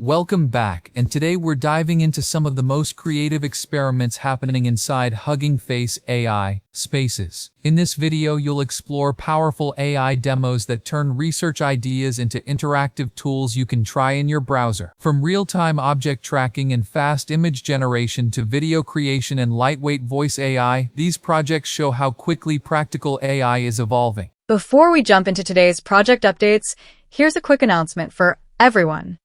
Welcome back, and today we're diving into some of the most creative experiments happening inside Hugging Face AI spaces. In this video, you'll explore powerful AI demos that turn research ideas into interactive tools you can try in your browser. From real-time object tracking and fast image generation to video creation and lightweight voice AI, these projects show how quickly practical AI is evolving. Before we jump into today's project updates, here's a quick announcement for everyone.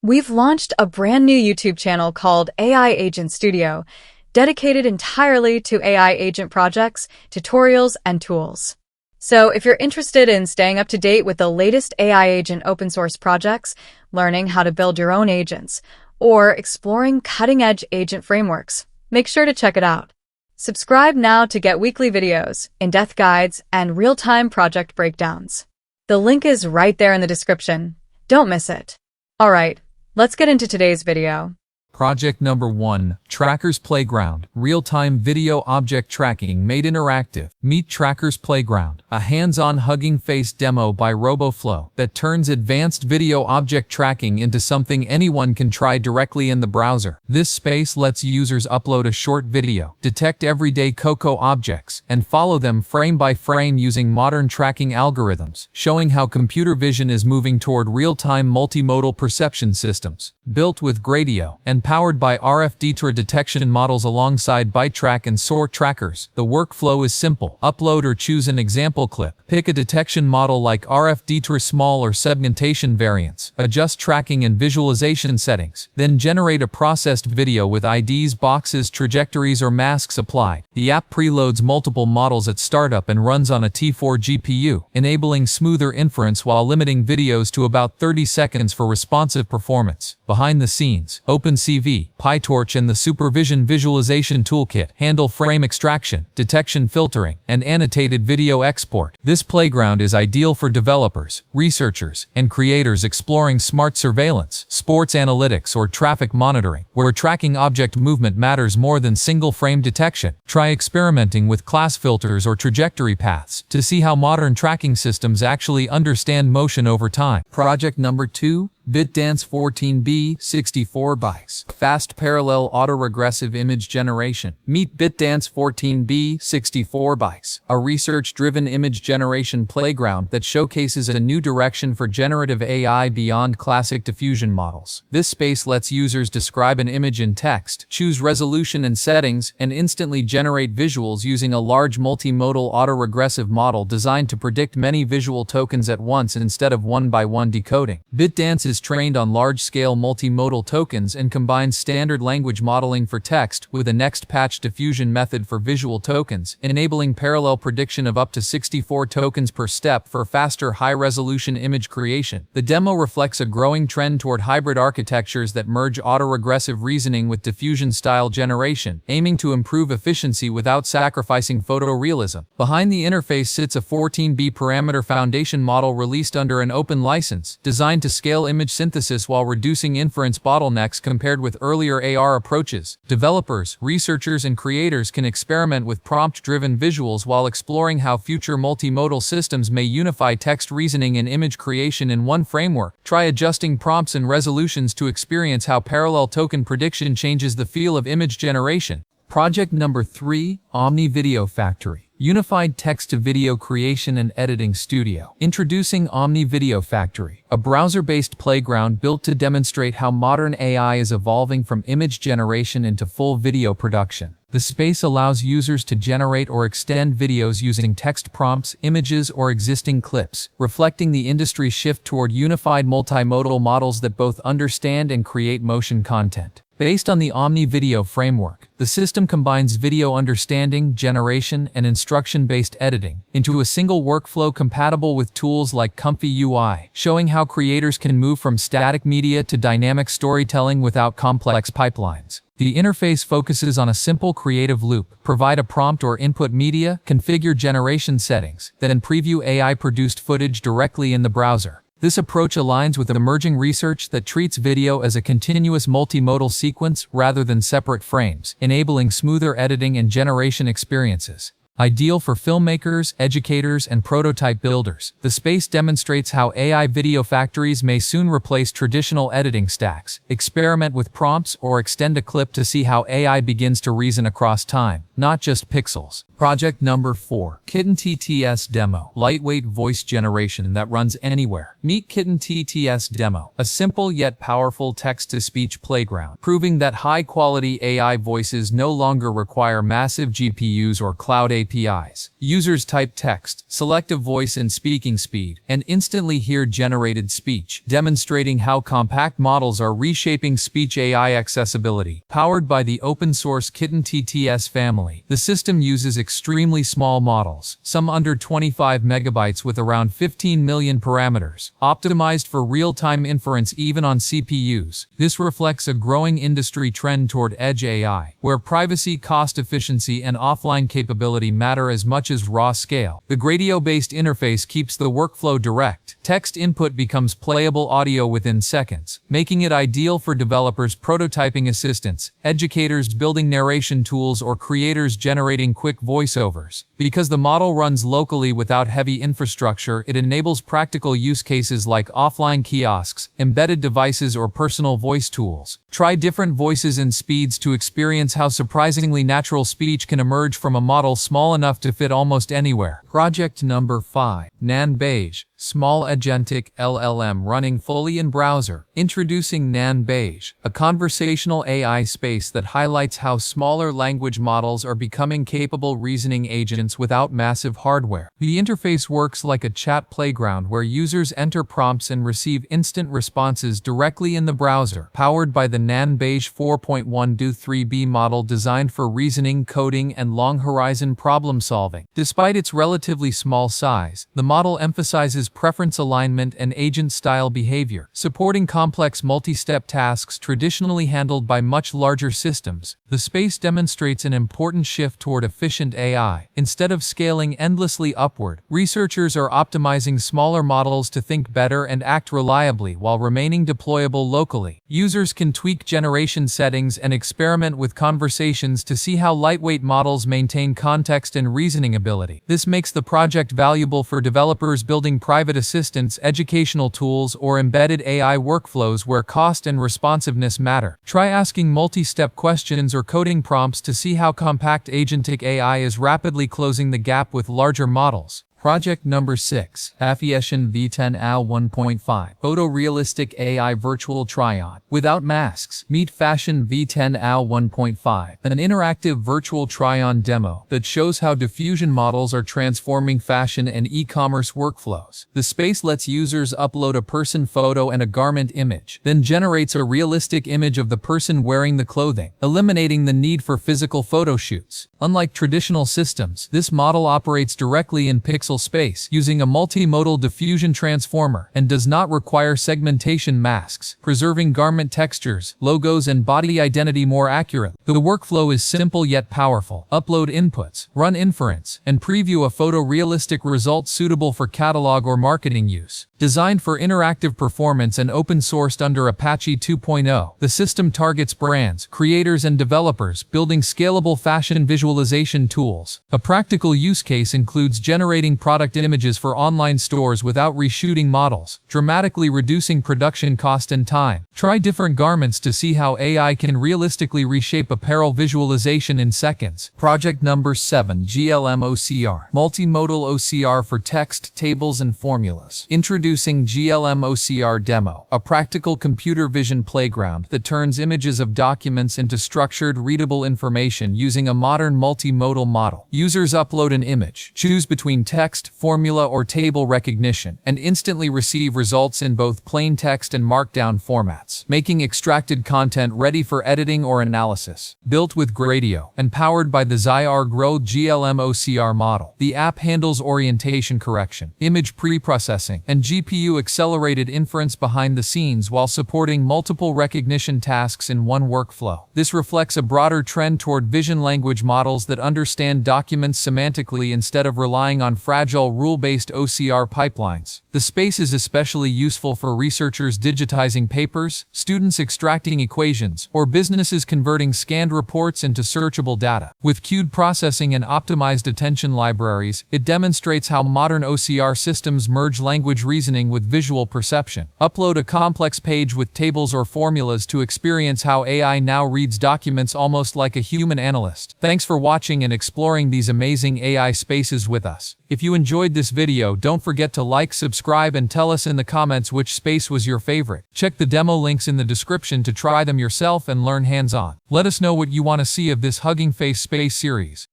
We've launched a brand new YouTube channel called AI Agent Studio, dedicated entirely to AI agent projects, tutorials, and tools. So if you're interested in staying up to date with the latest AI agent open source projects, learning how to build your own agents, or exploring cutting-edge agent frameworks, make sure to check it out. Subscribe now to get weekly videos, in-depth guides, and real-time project breakdowns. The link is right there in the description. Don't miss it. All right, let's get into today's video. Project number 1, Trackers Playground, real-time video object tracking made interactive. Meet Trackers Playground, a hands-on Hugging Face demo by RoboFlow that turns advanced video object tracking into something anyone can try directly in the browser. This space lets users upload a short video, detect everyday Coco objects, and follow them frame by frame using modern tracking algorithms, showing how computer vision is moving toward real-time multimodal perception systems. Built with Gradio and powered by RF detour detection models alongside BitTrack and SOAR trackers, the workflow is simple. Upload or choose an example clip. Pick a detection model like RF detour small or segmentation variants. Adjust tracking and visualization settings. Then generate a processed video with IDs, boxes, trajectories, or masks applied. The app preloads multiple models at startup and runs on a T4 GPU, enabling smoother inference while limiting videos to about 30 seconds for responsive performance. Behind the scenes, OpenCV, PyTorch, and the Supervision Visualization Toolkit handle frame extraction, detection filtering, and annotated video export. This playground is ideal for developers, researchers, and creators exploring smart surveillance, sports analytics, or traffic monitoring, where tracking object movement matters more than single-frame detection. Try experimenting with class filters or trajectory paths to see how modern tracking systems actually understand motion over time. Project number 2, BitDance 14B 64 bytes. Fast parallel autoregressive image generation. Meet BitDance 14B 64 bytes, a research-driven image generation playground that showcases a new direction for generative AI beyond classic diffusion models. This space lets users describe an image in text, choose resolution and settings, and instantly generate visuals using a large multimodal autoregressive model designed to predict many visual tokens at once instead of one-by-one decoding. BitDance is trained on large-scale multimodal tokens and combines standard language modeling for text with a next-patch diffusion method for visual tokens, enabling parallel prediction of up to 64 tokens per step for faster high-resolution image creation. The demo reflects a growing trend toward hybrid architectures that merge autoregressive reasoning with diffusion-style generation, aiming to improve efficiency without sacrificing photorealism. Behind the interface sits a 14B parameter foundation model released under an open license, designed to scale image synthesis while reducing inference bottlenecks compared with earlier AR approaches. Developers, researchers, and creators can experiment with prompt-driven visuals while exploring how future multimodal systems may unify text reasoning and image creation in one framework. Try adjusting prompts and resolutions to experience how parallel token prediction changes the feel of image generation. Project number 3, Omni-Video-Factory. Unified text-to-video creation and editing studio. Introducing Omni-Video-Factory, a browser-based playground built to demonstrate how modern AI is evolving from image generation into full video production. The space allows users to generate or extend videos using text prompts, images, or existing clips, reflecting the industry's shift toward unified multimodal models that both understand and create motion content. Based on the Omni-Video framework, the system combines video understanding, generation, and instruction-based editing into a single workflow compatible with tools like Comfy UI, showing how creators can move from static media to dynamic storytelling without complex pipelines. The interface focuses on a simple creative loop: provide a prompt or input media, configure generation settings, then preview AI-produced footage directly in the browser. This approach aligns with emerging research that treats video as a continuous multimodal sequence rather than separate frames, enabling smoother editing and generation experiences. Ideal for filmmakers, educators, and prototype builders, the space demonstrates how AI video factories may soon replace traditional editing stacks. Experiment with prompts or extend a clip to see how AI begins to reason across time, not just pixels. Project number 4. KittenTTS Demo. Lightweight voice generation that runs anywhere. Meet KittenTTS Demo, a simple yet powerful text-to-speech playground, proving that high-quality AI voices no longer require massive GPUs or cloud APIs. Users type text, select a voice and speaking speed, and instantly hear generated speech, demonstrating how compact models are reshaping speech AI accessibility. Powered by the open-source KittenTTS family, the system uses extremely small models, some under 25 megabytes with around 15 million parameters, optimized for real-time inference even on CPUs. This reflects a growing industry trend toward edge AI, where privacy, cost efficiency, and offline capability matter as much as raw scale. The gradio-based interface keeps the workflow direct. Text input becomes playable audio within seconds, making it ideal for developers prototyping assistants, educators building narration tools, or creators generating quick voiceovers. Because the model runs locally without heavy infrastructure, it enables practical use cases like offline kiosks, embedded devices, or personal voice tools. Try different voices and speeds to experience how surprisingly natural speech can emerge from a model small enough to fit almost anywhere. Project number 5. Nanbeige. Small agentic LLM running fully in browser. Introducing Nanbeige, a conversational AI space that highlights how smaller language models are becoming capable reasoning agents without massive hardware. The interface works like a chat playground where users enter prompts and receive instant responses directly in the browser. Powered by the Nanbeige 4.1-3B model designed for reasoning, coding, and long-horizon problem solving. Despite its relatively small size, the model emphasizes preference alignment and agent-style behavior, supporting complex multi-step tasks traditionally handled by much larger systems. The space demonstrates an important shift toward efficient AI. Instead of scaling endlessly upward, researchers are optimizing smaller models to think better and act reliably while remaining deployable locally. Users can tweak generation settings and experiment with conversations to see how lightweight models maintain context and reasoning ability. This makes the project valuable for developers building private assistants, educational tools, or embedded AI workflows where cost and responsiveness matter. Try asking multi-step questions or coding prompts to see how compact agentic AI is rapidly closing the gap with larger models. Project number 6. FASHN VTON AL 1.5. Photorealistic AI Virtual Try-On. Without masks. Meet FASHN VTON AL 1.5, an interactive virtual try-on demo that shows how diffusion models are transforming fashion and e-commerce workflows. The space lets users upload a person photo and a garment image, then generates a realistic image of the person wearing the clothing, eliminating the need for physical photo shoots. Unlike traditional systems, this model operates directly in pixel space using a multimodal diffusion transformer and does not require segmentation masks, preserving garment textures, logos, and body identity more accurately. The workflow is simple yet powerful. Upload inputs, run inference, and preview a photorealistic result suitable for catalog or marketing use. Designed for interactive performance and open-sourced under Apache 2.0, the system targets brands, creators, and developers building scalable fashion visualization tools. A practical use case includes generating product images for online stores without reshooting models, dramatically reducing production cost and time. Try different garments to see how AI can realistically reshape apparel visualization in seconds. Project number 7. GLM-OCR. Multimodal OCR for text, tables, and formulas. Introducing GLM-OCR Demo, a practical computer vision playground that turns images of documents into structured, readable information using a modern multimodal model. Users upload an image, choose between text, formula, or table recognition, and instantly receive results in both plain text and markdown formats, making extracted content ready for editing or analysis. Built with Gradio and powered by the Zyr GLM-OCR model, the app handles orientation correction, image pre-processing, and GPU-accelerated inference behind the scenes while supporting multiple recognition tasks in one workflow. This reflects a broader trend toward vision language models that understand documents semantically instead of relying on fragmented fragile rule-based OCR pipelines. The space is especially useful for researchers digitizing papers, students extracting equations, or businesses converting scanned reports into searchable data. With queued processing and optimized attention libraries, it demonstrates how modern OCR systems merge language reasoning with visual perception. Upload a complex page with tables or formulas to experience how AI now reads documents almost like a human analyst. Thanks for watching and exploring these amazing AI spaces with us. If you enjoyed this video, don't forget to like, subscribe, and tell us in the comments which space was your favorite. Check the demo links in the description to try them yourself and learn hands-on. Let us know what you want to see of this Hugging Face space series.